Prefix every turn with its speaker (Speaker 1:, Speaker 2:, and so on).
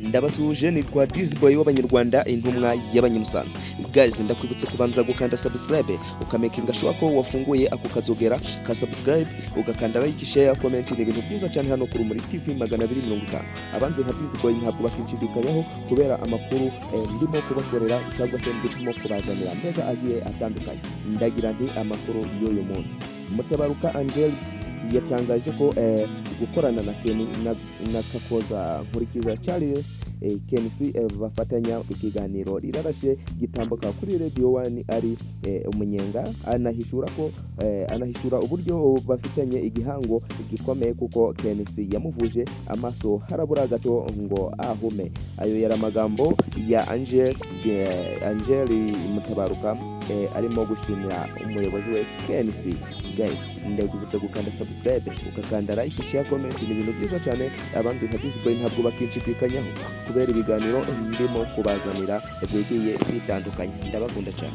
Speaker 1: Ndabasuje nitwa Dizboy w'Abanyarwanda intumwa y'Abanyamusanze. Guys, ndakwibutse kubanza gukanda subscribe ukamakinga sure ko wafunguye ako kazogera ka subscribe ugakanda like, share, comment ni ibintu byiza cyane hano kuri muri TV 250. Abanze nka Dizboy ntabwo bakinshidikayaho kubera amakuru ndimo kubakorera cyangwa se ndimo kubazanira meza agiye atandukanye. Ndagira ndi amakuru y'uyu munsi. Mutabaruka Angel yatangaje ko gukorana na Kakoza nkurikiza Charles KNC bafatanya ikiganiro rirarashe gitambuka kuri Radio 1 ari umunyenga anahishura uburyo bafitanye igihango gikomeye kuko KNC yamuvuje amaso harabura gato ngo ahume. Ayo yari amagambo ya Angel Mutabaruka arimo gushimira umuyobozi we KNC. Guys, ndagubutse gukanda subscribe ukakanda like, share, comment ni ibintu byiza cyane. Abanzi nka Dizboy ntabwo bakinshidikayaho kubera ibiganiro ndimo kubazanira bigiye bitandukanye. Ndabakunda cyane.